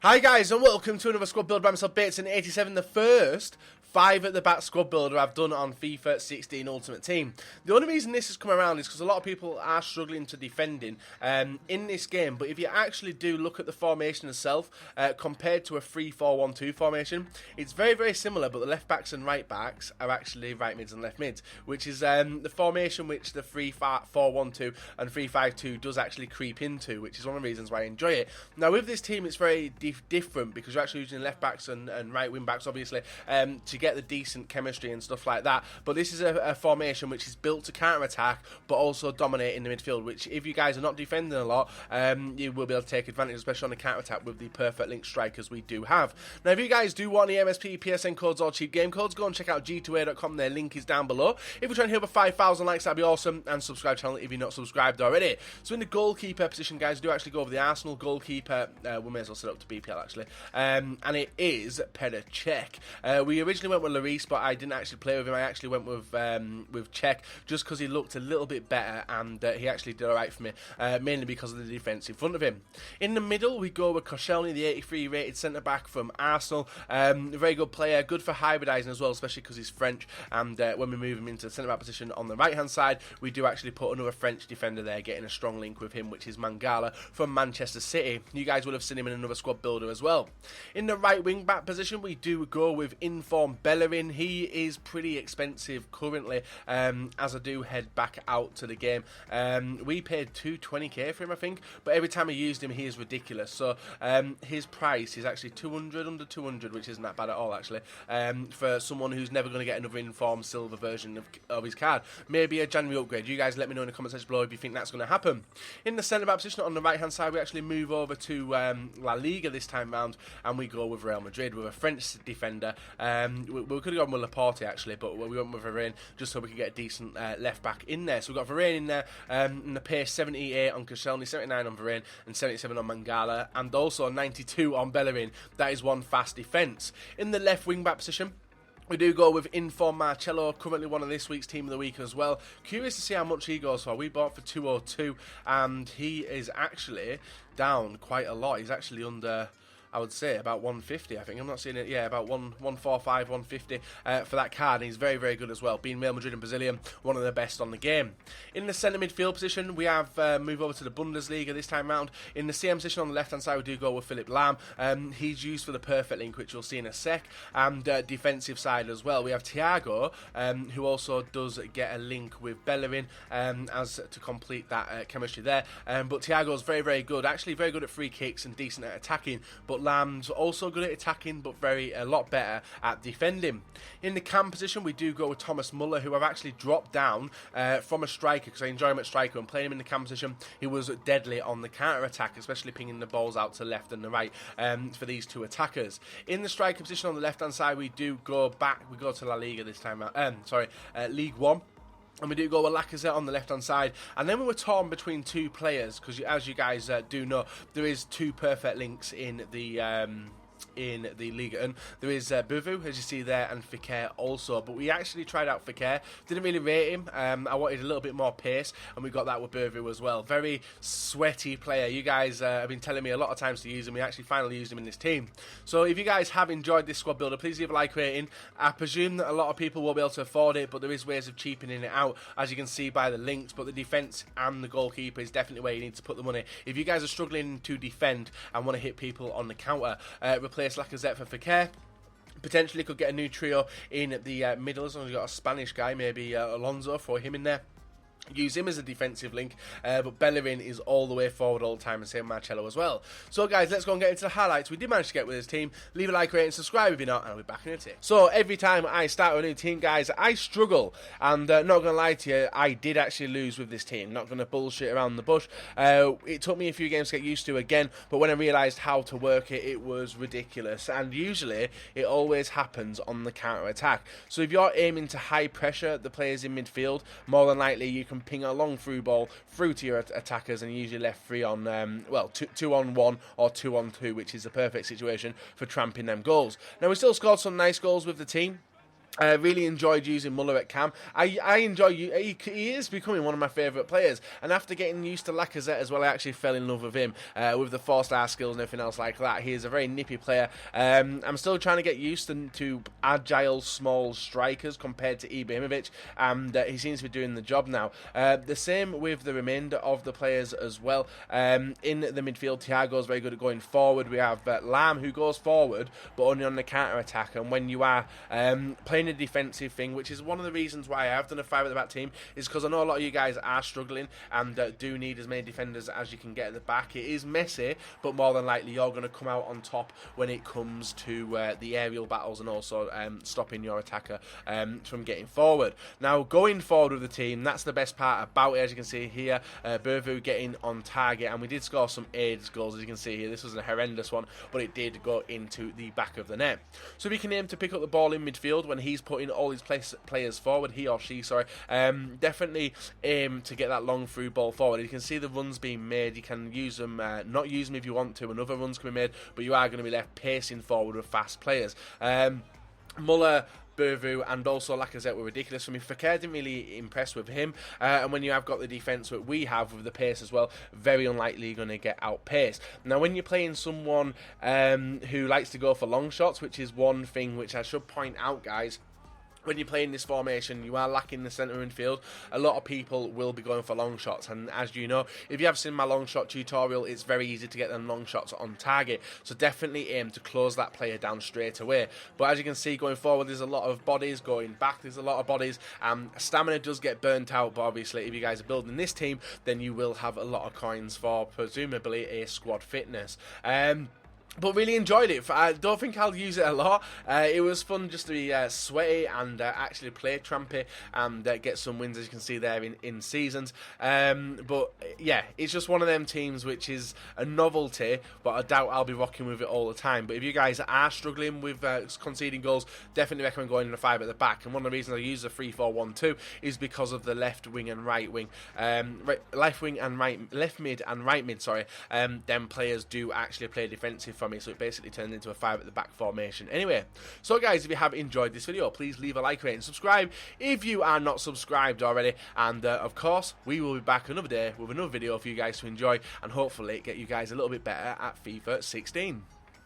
Hi guys and welcome to another squad build by myself, Bates in 87, the first 5 at the back squad builder I've done on FIFA 16 Ultimate Team. The only reason this has come around is because a lot of people are struggling to defending in this game, but if you actually do look at the formation itself compared to a 3-4-1-2 formation, it's very similar, but the left backs and right backs are actually right mids and left mids, which is the formation which the 3-4-1-2 and 3-5-2 does actually creep into, which is one of the reasons why I enjoy it. Now with this team it's very different because you're actually using left backs and right wing backs obviously to get the decent chemistry and stuff like that, but this is a formation which is built to counter-attack but also dominate in the midfield, which if you guys are not defending a lot, you will be able to take advantage, especially on the counter-attack with the perfect link strikers we do have. Now if you guys do want any MSP, PSN codes or cheap game codes, go and check out g2a.com, their link is down below. If you're trying to hit over 5,000 likes, that'd be awesome, and subscribe to the channel if you're not subscribed already. So in the goalkeeper position, guys, do actually go over the Arsenal goalkeeper, we may as well set up to BPL actually, and it is Petr Cech. We originally went with Lloris, but I didn't actually play with him. I actually went with Cech just because he looked a little bit better, and he actually did alright for me, mainly because of the defence in front of him. In the middle, we go with Koscielny, the 83 rated centre-back from Arsenal. A very good player, good for hybridising as well, especially because he's French, and when we move him into the centre-back position on the right-hand side, we do actually put another French defender there, getting a strong link with him, which is Mangala from Manchester City. You guys will have seen him in another squad builder as well. In the right wing-back position, we do go with informed Bellerin. He is pretty expensive currently, as I do head back out to the game. We paid 220k for him, I think, but every time I used him, he is ridiculous. So his price is actually 200, under 200, which isn't that bad at all, actually, for someone who's never going to get another informed silver version of his card. Maybe a January upgrade. You guys let me know in the comment section below if you think that's going to happen. In the centre-back position on the right-hand side, we actually move over to La Liga this time round, and we go with Real Madrid with a French defender. We could have gone with Laporte actually, but we went with Varane just so we could get a decent left back in there. So we've got Varane in there, in the pace 78 on Koscielny, 79 on Varane, and 77 on Mangala, and also 92 on Bellerin. That is one fast defence. In the left wing back position, we do go with Inform Marcelo, currently one of this week's Team of the Week as well. Curious to see how much he goes for. We bought for 202, and he is actually down quite a lot. He's actually under, I would say, about 150, I think. I'm not seeing it. Yeah, about 145, 150 for that card. And he's very good as well. Being Real Madrid and Brazilian, one of the best on the game. In the centre midfield position, we have moved over to the Bundesliga this time round. In the CM position on the left-hand side, we do go with Philipp Lahm. He's used for the perfect link, which you'll see in a sec. And defensive side as well. We have Thiago, who also does get a link with Bellerin as to complete that chemistry there. But Thiago's very good. Actually very good at free kicks and decent at attacking. But Lamb's also good at attacking, but a lot better at defending. In the cam position, we do go with Thomas Muller, who I've actually dropped down from a striker because I enjoy him at striker, and playing him in the cam position, he was deadly on the counter-attack, especially pinging the balls out to left and the right for these two attackers. In the striker position on the left-hand side, we do go back, we go to La Liga this time, League One. And we do go with Lacazette on the left-hand side. And then we were torn between two players, because as you guys do know, there is two perfect links in the Liga. And there is Buvu, as you see there, and Fekir also. But we actually tried out Fekir. Didn't really rate him. I wanted a little bit more pace, and we got that with Buvu as well. Very sweaty player. You guys have been telling me a lot of times to use him. We actually finally used him in this team. So if you guys have enjoyed this squad builder, please leave a like rating. I presume that a lot of people will be able to afford it, but there is ways of cheapening it out, as you can see by the links. But the defence and the goalkeeper is definitely where you need to put the money. If you guys are struggling to defend and want to hit people on the counter, replace Lacazette for Fekir. Potentially could get a new trio in the middle, as long as you've got a Spanish guy, maybe Alonso, throw him in there. Use him as a defensive link, but Bellerin is all the way forward all the time, and same Marcelo as well. So guys, let's go and get into the highlights we did manage to get with this team. Leave a like, rate and subscribe if you're not, and I'll be back in a tick. So every time I start a new team, guys, I struggle, and not going to lie to you, I did actually lose with this team. Not going to bullshit around the bush. It took me a few games to get used to again, but when I realised how to work it, it was ridiculous, and usually it always happens on the counter-attack. So if you're aiming to high pressure the players in midfield, more than likely you can ping a long through ball through to your attackers, and usually left 3 on, 2 on 1 or 2 on 2, which is the perfect situation for tramping them goals. Now, we still scored some nice goals with the team. I really enjoyed using Muller at cam. I enjoy you. He is becoming one of my favourite players. And after getting used to Lacazette as well, I actually fell in love with him with the 4-star skills and everything else like that. He is a very nippy player. I'm still trying to get used to agile, small strikers compared to Ibrahimovic, and he seems to be doing the job now. The same with the remainder of the players as well. In the midfield, Thiago is very good at going forward. We have Lam, who goes forward, but only on the counter attack. And when you are playing a defensive thing, which is one of the reasons why I have done a 5 at the back team, is because I know a lot of you guys are struggling and do need as many defenders as you can get at the back. It is messy, but more than likely you're going to come out on top when it comes to the aerial battles and also stopping your attacker from getting forward. Now, going forward with the team, that's the best part about it. As you can see here, Bervu getting on target, and we did score some AIDS goals, as you can see here. This was a horrendous one, but it did go into the back of the net. So we can aim to pick up the ball in midfield when he's putting all his players forward, he or she, sorry. Definitely aim to get that long through ball forward. You can see the runs being made. You can use them, not use them if you want to, and other runs can be made, but you are going to be left pacing forward with fast players. Muller, Bervu and also Lacazette were ridiculous for me. Fekir didn't really impress with him, and when you have got the defence that we have with the pace as well, very unlikely you're going to get outpaced. Now, when you're playing someone who likes to go for long shots, which is one thing which I should point out, guys, when you're playing this formation, you are lacking the centre midfield. A lot of people will be going for long shots, and as you know, if you have seen my long shot tutorial, it's very easy to get them long shots on target. So definitely aim to close that player down straight away. But as you can see, going forward, there's a lot of bodies. Going back, there's a lot of bodies. Stamina does get burnt out, but obviously, if you guys are building this team, then you will have a lot of coins for presumably a squad fitness. But really enjoyed it. I don't think I'll use it a lot. It was fun just to be sweaty and actually play trampy and get some wins, as you can see there in seasons. But yeah, it's just one of them teams which is a novelty, but I doubt I'll be rocking with it all the time. But if you guys are struggling with conceding goals, definitely recommend going in a 5 at the back. And one of the reasons I use the 3-4-1-2 is because of the left wing and right wing. Left mid and right mid, sorry. Them players do actually play defensive for me, so it basically turns into a 5 at the back formation. Anyway, so guys, if you have enjoyed this video, please leave a like, rate and subscribe if you are not subscribed already. And of course, we will be back another day with another video for you guys to enjoy and hopefully get you guys a little bit better at FIFA 16.